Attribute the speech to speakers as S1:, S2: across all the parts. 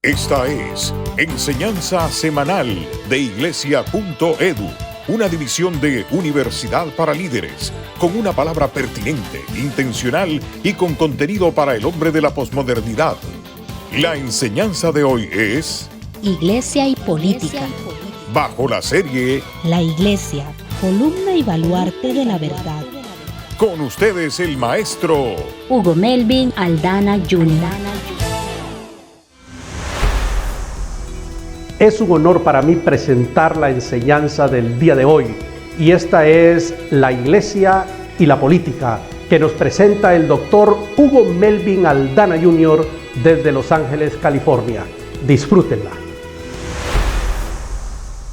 S1: Esta es Enseñanza Semanal de Iglesia.edu, una división de Universidad para Líderes, con una palabra pertinente, intencional y con contenido para el hombre de la posmodernidad. La enseñanza de hoy es
S2: Iglesia y Política.
S1: Bajo la serie
S2: La Iglesia, columna y baluarte de la verdad.
S1: Con ustedes el maestro
S2: Hugo Melvin Aldana Jr.
S3: Es un honor para mí presentar la enseñanza del día de hoy, y esta es La Iglesia y la Política, que nos presenta el doctor Hugo Melvin Aldana Jr. desde Los Ángeles, California. Disfrútenla.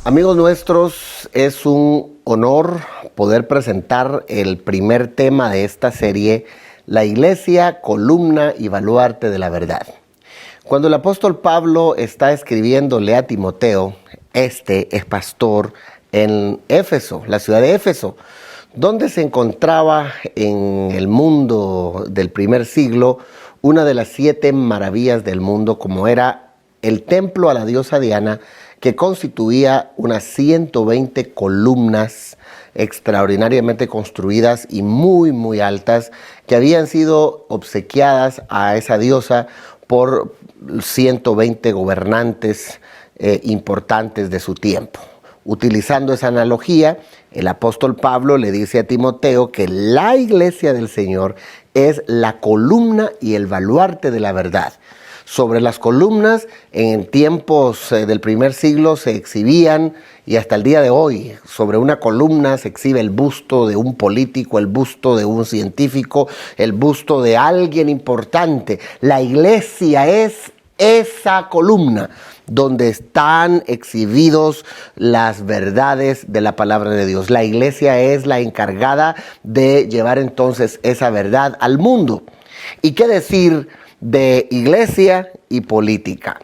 S4: Amigos nuestros, es un honor poder presentar el primer tema de esta serie, La Iglesia, columna y baluarte de la verdad. Cuando el apóstol Pablo está escribiéndole a Timoteo, este es pastor en Éfeso, la ciudad de Éfeso, donde se encontraba en el mundo del primer siglo una de las 7 maravillas del mundo, como era el templo a la diosa Diana, que constituía unas 120 columnas extraordinariamente construidas y muy altas, que habían sido obsequiadas a esa diosa por 120 gobernantes importantes de su tiempo. Utilizando esa analogía, el apóstol Pablo le dice a Timoteo que la iglesia del Señor es la columna y el baluarte de la verdad. Sobre las columnas, en tiempos del primer siglo se exhibían, y hasta el día de hoy, sobre una columna se exhibe el busto de un político, el busto de un científico, el busto de alguien importante. La iglesia es esa columna donde están exhibidos las verdades de la palabra de Dios. La iglesia es la encargada de llevar entonces esa verdad al mundo. ¿Y qué decir de iglesia y política?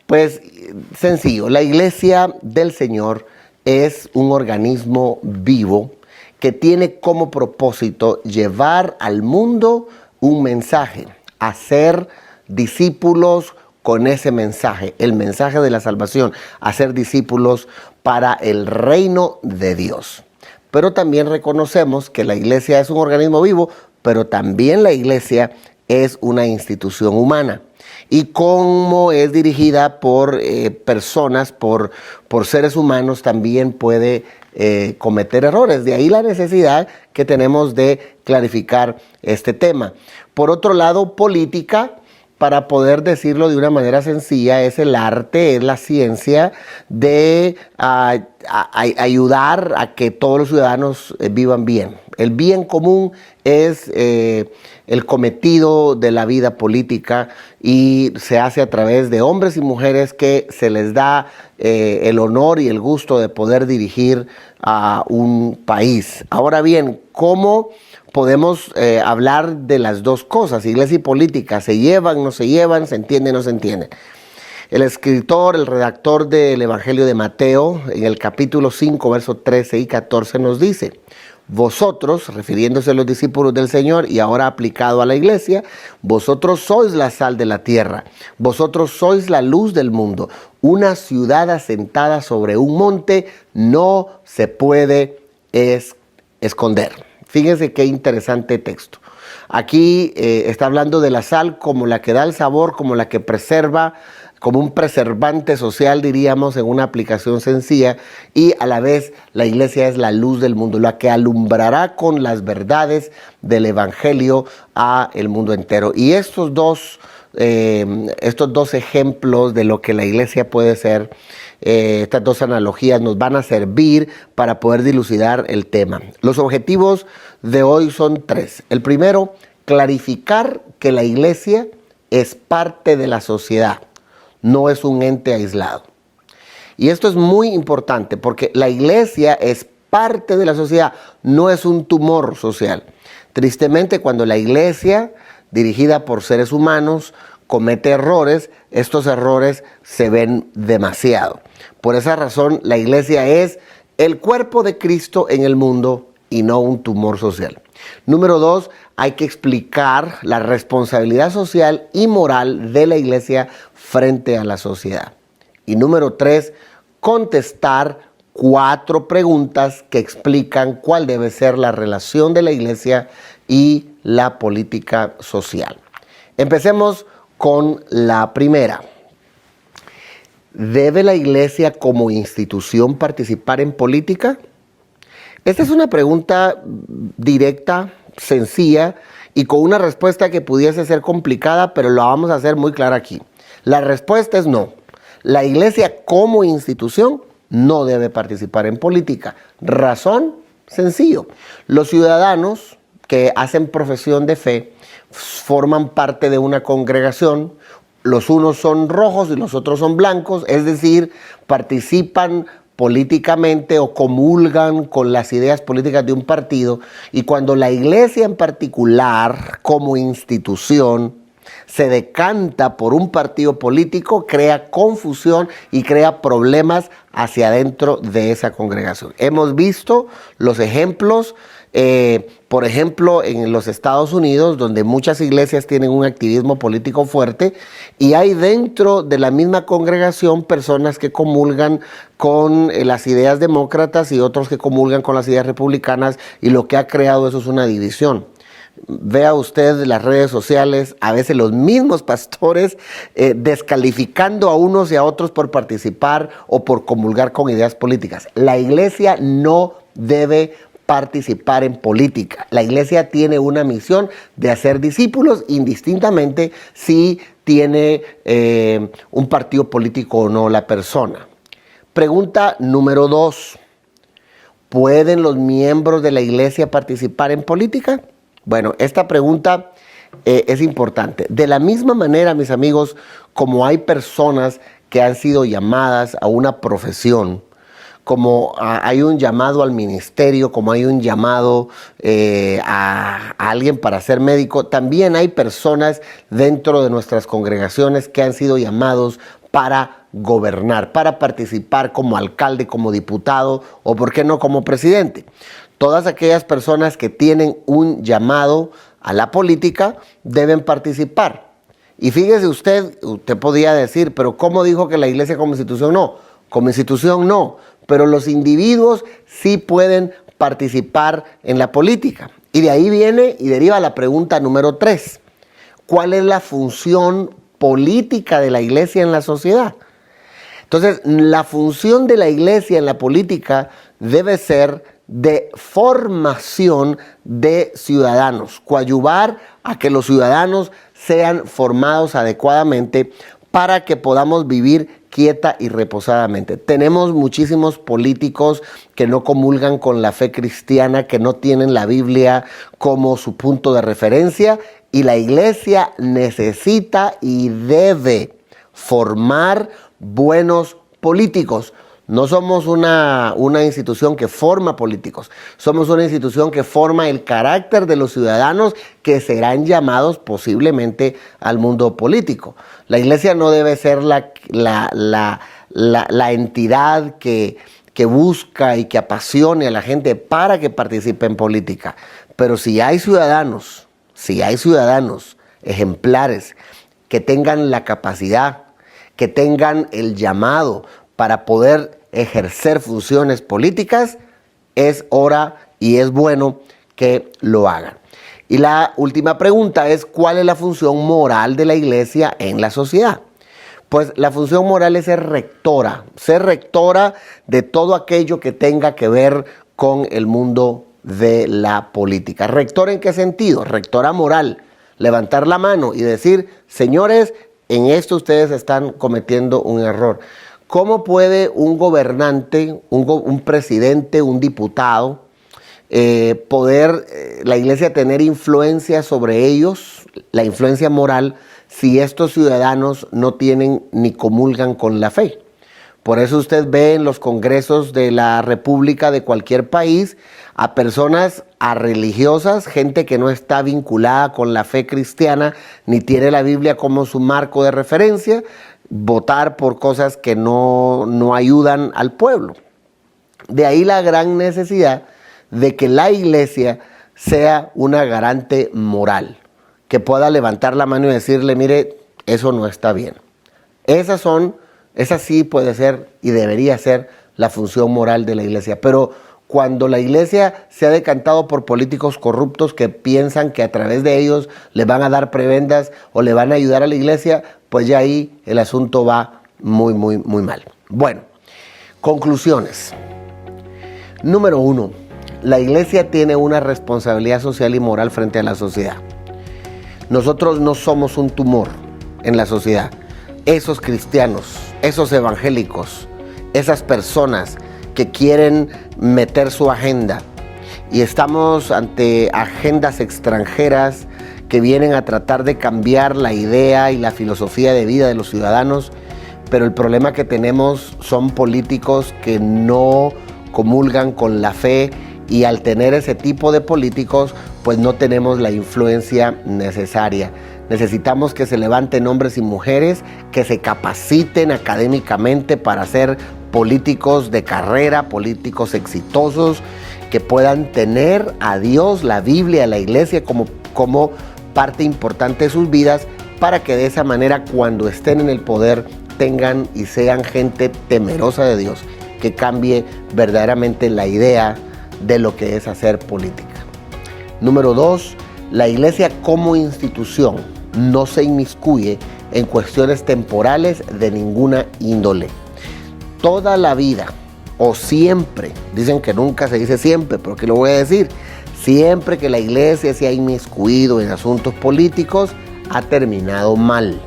S4: Pues sencillo, la iglesia del Señor es un organismo vivo que tiene como propósito llevar al mundo un mensaje, hacer discípulos con ese mensaje, el mensaje de la salvación, hacer discípulos para el reino de Dios. Pero también reconocemos que la iglesia es un organismo vivo, pero también la iglesia es una institución humana. Y como es dirigida por personas, por seres humanos, también puede cometer errores. De ahí la necesidad que tenemos de clarificar este tema. Por otro lado, política, para poder decirlo de una manera sencilla, es el arte, es la ciencia de ayudar a que todos los ciudadanos vivan bien. El bien común es el cometido de la vida política, y se hace a través de hombres y mujeres que se les da el honor y el gusto de poder dirigir a un país. Ahora bien, ¿cómo podemos hablar de las dos cosas? Iglesia y política, ¿se llevan, no se llevan, se entiende, no se entiende? El escritor, el redactor del Evangelio de Mateo, en el capítulo 5, versos 13 y 14, nos dice: vosotros, refiriéndose a los discípulos del Señor y ahora aplicado a la iglesia, vosotros sois la sal de la tierra, vosotros sois la luz del mundo. Una ciudad asentada sobre un monte no se puede esconder. Fíjense qué interesante texto. Aquí está hablando de la sal como la que da el sabor, como la que preserva, como un preservante social, diríamos, en una aplicación sencilla, y a la vez la iglesia es la luz del mundo, la que alumbrará con las verdades del evangelio a el mundo entero. Y estos dos ejemplos de lo que la iglesia puede ser, estas dos analogías nos van a servir para poder dilucidar el tema. Los objetivos de hoy son 3. El primero, clarificar que la iglesia es parte de la sociedad, no es un ente aislado. Y esto es muy importante porque la iglesia es parte de la sociedad, no es un tumor social. Tristemente, cuando la iglesia, dirigida por seres humanos, comete errores, estos errores se ven demasiado. Por esa razón, la iglesia es el cuerpo de Cristo en el mundo y no un tumor social. Número 2, hay que explicar la responsabilidad social y moral de la iglesia frente a la sociedad. Y número 3, contestar 4 preguntas que explican cuál debe ser la relación de la iglesia y la política social. Empecemos con la primera. ¿Debe la iglesia como institución participar en política? Esta es una pregunta directa, sencilla y con una respuesta que pudiese ser complicada, pero la vamos a hacer muy clara aquí. La respuesta es no. La iglesia como institución no debe participar en política. Razón, sencillo. Los ciudadanos que hacen profesión de fe forman parte de una congregación. Los unos son rojos y los otros son blancos, es decir, participan políticamente o comulgan con las ideas políticas de un partido, y cuando la iglesia en particular, como institución, se decanta por un partido político, crea confusión y crea problemas hacia adentro de esa congregación. Hemos visto los ejemplos, por ejemplo, en los Estados Unidos, donde muchas iglesias tienen un activismo político fuerte y hay dentro de la misma congregación personas que comulgan con las ideas demócratas y otros que comulgan con las ideas republicanas, y lo que ha creado eso es una división. Vea usted las redes sociales, a veces los mismos pastores descalificando a unos y a otros por participar o por comulgar con ideas políticas. La iglesia no debe participar en política. La iglesia tiene una misión de hacer discípulos indistintamente si tiene un partido político o no la persona. Pregunta número 2. ¿Pueden los miembros de la iglesia participar en política? Bueno, esta pregunta es importante. De la misma manera, mis amigos, como hay personas que han sido llamadas a una profesión, como hay un llamado al ministerio, como hay un llamado a alguien para ser médico, también hay personas dentro de nuestras congregaciones que han sido llamados para gobernar, para participar como alcalde, como diputado o, ¿por qué no, como presidente? Todas aquellas personas que tienen un llamado a la política deben participar. Y fíjese usted podría decir, pero ¿cómo dijo que la iglesia como institución no? Como institución no, pero los individuos sí pueden participar en la política. Y de ahí viene y deriva la pregunta número 3. ¿Cuál es la función política de la iglesia en la sociedad? Entonces, la función de la iglesia en la política debe ser de formación de ciudadanos, coadyuvar a que los ciudadanos sean formados adecuadamente para que podamos vivir quieta y reposadamente. Tenemos muchísimos políticos que no comulgan con la fe cristiana, que no tienen la Biblia como su punto de referencia, y la iglesia necesita y debe formar buenos políticos. No somos una institución que forma políticos, somos una institución que forma el carácter de los ciudadanos que serán llamados posiblemente al mundo político. La iglesia no debe ser la entidad que busca y que apasione a la gente para que participe en política. Pero si hay ciudadanos ejemplares que tengan la capacidad, que tengan el llamado para poder ejercer funciones políticas, es hora y es bueno que lo hagan. Y la última pregunta es, ¿cuál es la función moral de la iglesia en la sociedad? Pues la función moral es ser rectora de todo aquello que tenga que ver con el mundo de la política. ¿Rectora en qué sentido? Rectora moral, levantar la mano y decir, señores, en esto ustedes están cometiendo un error. ¿Cómo puede un gobernante, un presidente, un diputado, la iglesia tener influencia sobre ellos, la influencia moral, si estos ciudadanos no tienen ni comulgan con la fe? Por eso usted ve en los congresos de la república de cualquier país a personas, a religiosas, gente que no está vinculada con la fe cristiana, ni tiene la Biblia como su marco de referencia, votar por cosas que no ayudan al pueblo. De ahí la gran necesidad de que la iglesia sea una garante moral, que pueda levantar la mano y decirle, mire, eso no está bien. Esa sí puede ser y debería ser la función moral de la iglesia. Pero cuando la iglesia se ha decantado por políticos corruptos que piensan que a través de ellos le van a dar prebendas o le van a ayudar a la iglesia, pues ya ahí el asunto va muy mal. Bueno, conclusiones. Número 1, la iglesia tiene una responsabilidad social y moral frente a la sociedad. Nosotros no somos un tumor en la sociedad. Esos cristianos, esos evangélicos, esas personas que quieren meter su agenda, y estamos ante agendas extranjeras que vienen a tratar de cambiar la idea y la filosofía de vida de los ciudadanos, pero el problema que tenemos son políticos que no comulgan con la fe, y al tener ese tipo de políticos, pues no tenemos la influencia necesaria. Necesitamos que se levanten hombres y mujeres que se capaciten académicamente para ser políticos de carrera, políticos exitosos, que puedan tener a Dios, la Biblia, la iglesia como parte importante de sus vidas, para que de esa manera, cuando estén en el poder, tengan y sean gente temerosa de Dios, que cambie verdaderamente la idea de lo que es hacer política. Número 2, la iglesia como institución no se inmiscuye en cuestiones temporales de ninguna índole. Toda la vida, o siempre, dicen que nunca se dice siempre, pero que lo voy a decir, siempre que la iglesia se ha inmiscuido en asuntos políticos, ha terminado mal.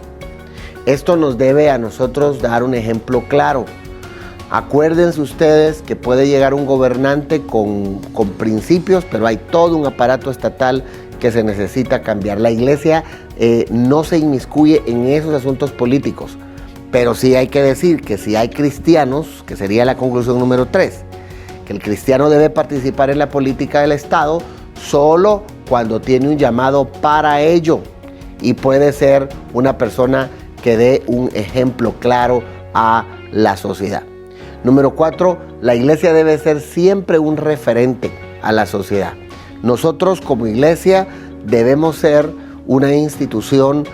S4: Esto nos debe a nosotros dar un ejemplo claro. Acuérdense ustedes que puede llegar un gobernante con principios, pero hay todo un aparato estatal que se necesita cambiar. La iglesia no se inmiscuye en esos asuntos políticos, pero sí hay que decir que si hay cristianos, que sería la conclusión número 3, que el cristiano debe participar en la política del Estado solo cuando tiene un llamado para ello, y puede ser una persona que dé un ejemplo claro a la sociedad. Número 4, la iglesia debe ser siempre un referente a la sociedad. Nosotros como iglesia debemos ser una institución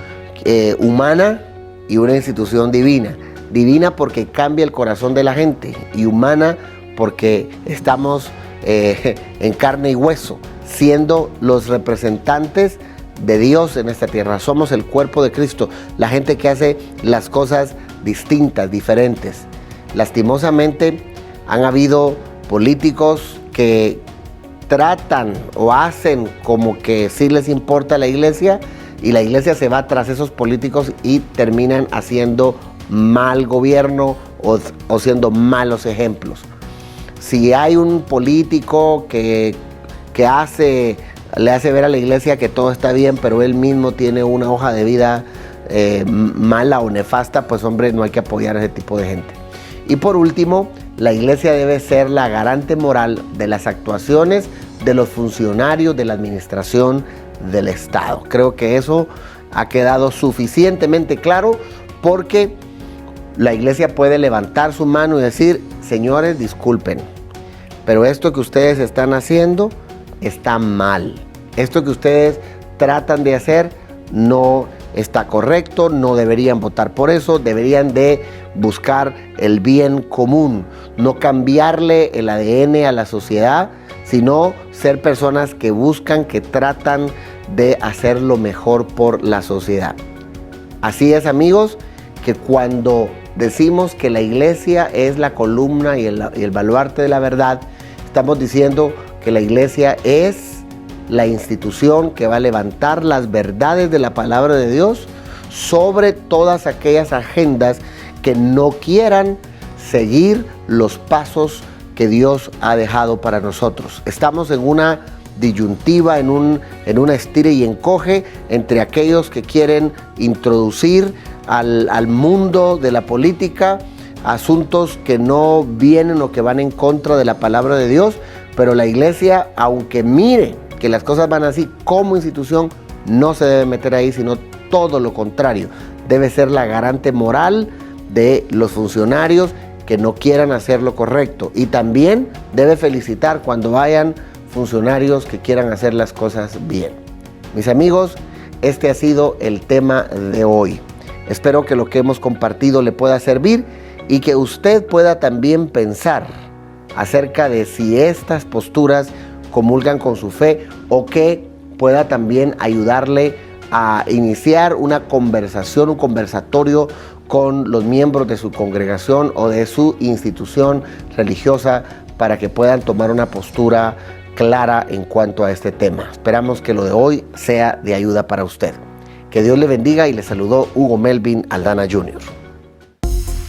S4: humana y una institución divina. Divina porque cambia el corazón de la gente, y humana porque estamos en carne y hueso, siendo los representantes de Dios en esta tierra. Somos el cuerpo de Cristo, la gente que hace las cosas distintas, diferentes. Lastimosamente han habido políticos que tratan o hacen como que sí les importa la iglesia, y la iglesia se va tras esos políticos y terminan haciendo mal gobierno o siendo malos ejemplos. Si hay un político que le hace ver a la iglesia que todo está bien, pero él mismo tiene una hoja de vida mala o nefasta, pues hombre, no hay que apoyar a ese tipo de gente. Y por último, la iglesia debe ser la garante moral de las actuaciones de los funcionarios de la administración del Estado. Creo que eso ha quedado suficientemente claro, porque la iglesia puede levantar su mano y decir, señores, disculpen, pero esto que ustedes están haciendo está mal. Esto que ustedes tratan de hacer no está correcto, no deberían votar por eso, deberían de buscar el bien común, no cambiarle el ADN a la sociedad, sino ser personas que buscan, que tratan de hacer lo mejor por la sociedad. Así es, amigos, que cuando decimos que la iglesia es la columna y el baluarte de la verdad, estamos diciendo que la iglesia es la institución que va a levantar las verdades de la palabra de Dios sobre todas aquellas agendas que no quieran seguir los pasos que Dios ha dejado para nosotros. Estamos en una disyuntiva, en una estira y encoge entre aquellos que quieren introducir al mundo de la política asuntos que no vienen o que van en contra de la palabra de Dios, pero la iglesia, aunque mire que las cosas van así, como institución no se debe meter ahí, sino todo lo contrario. Debe ser la garante moral de los funcionarios que no quieran hacer lo correcto, y también debe felicitar cuando vayan funcionarios que quieran hacer las cosas bien. Mis amigos, este ha sido el tema de hoy. Espero que lo que hemos compartido le pueda servir y que usted pueda también pensar acerca de si estas posturas comulgan con su fe o que pueda también ayudarle a iniciar una conversación, un conversatorio con los miembros de su congregación o de su institución religiosa para que puedan tomar una postura clara en cuanto a este tema. Esperamos que lo de hoy sea de ayuda para usted. Que Dios le bendiga y le saludó Hugo Melvin Aldana Jr.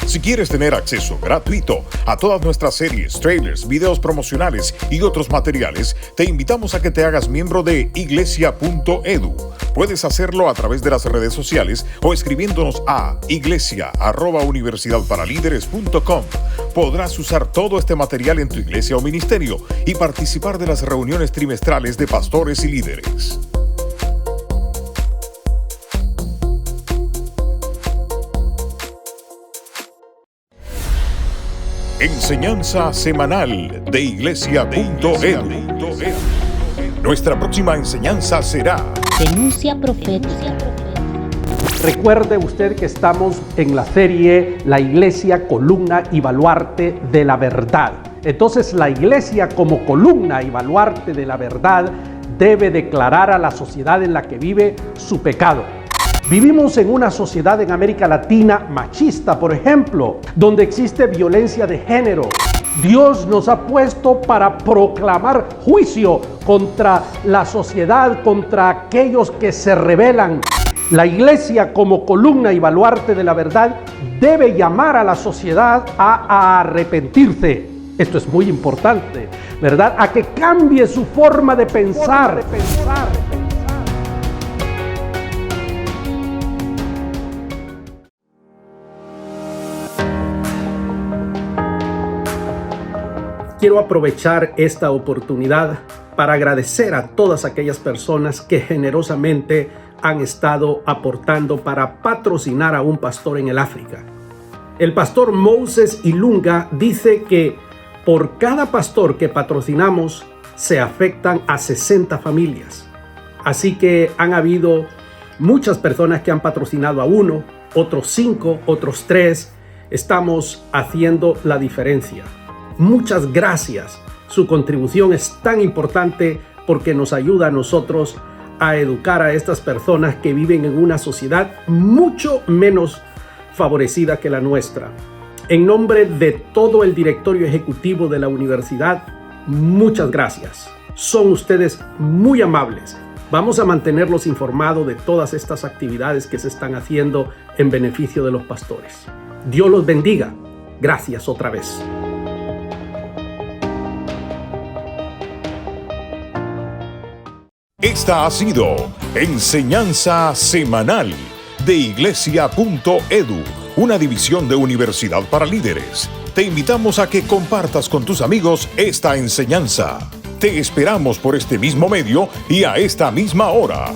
S1: Si quieres tener acceso gratuito a todas nuestras series, trailers, videos promocionales y otros materiales, te invitamos a que te hagas miembro de iglesia.edu. Puedes hacerlo a través de las redes sociales o escribiéndonos a iglesia@universidadparalíderes.com. Podrás usar todo este material en tu iglesia o ministerio y participar de las reuniones trimestrales de pastores y líderes. Enseñanza semanal de iglesia.edu. Nuestra próxima enseñanza será
S2: Denuncia profética.
S3: Recuerde usted que estamos en la serie La Iglesia, columna y baluarte de la verdad. Entonces la Iglesia, como columna y baluarte de la verdad, debe declarar a la sociedad en la que vive su pecado. Vivimos en una sociedad en América Latina machista, por ejemplo, donde existe violencia de género. Dios nos ha puesto para proclamar juicio contra la sociedad, contra aquellos que se rebelan. La Iglesia, como columna y baluarte de la verdad, debe llamar a la sociedad a arrepentirse. Esto es muy importante, ¿verdad? A que cambie su forma de pensar. Quiero aprovechar esta oportunidad para agradecer a todas aquellas personas que generosamente han estado aportando para patrocinar a un pastor en el África. El pastor Moses Ilunga dice que por cada pastor que patrocinamos se afectan a 60 familias. Así que han habido muchas personas que han patrocinado a uno, otros 5, otros 3. Estamos haciendo la diferencia. Muchas gracias. Su contribución es tan importante porque nos ayuda a nosotros a educar a estas personas que viven en una sociedad mucho menos favorecida que la nuestra. En nombre de todo el directorio ejecutivo de la universidad, muchas gracias. Son ustedes muy amables. Vamos a mantenerlos informados de todas estas actividades que se están haciendo en beneficio de los pastores. Dios los bendiga. Gracias otra vez.
S1: Esta ha sido Enseñanza Semanal de iglesia.edu, una división de Universidad para Líderes. Te invitamos a que compartas con tus amigos esta enseñanza. Te esperamos por este mismo medio y a esta misma hora.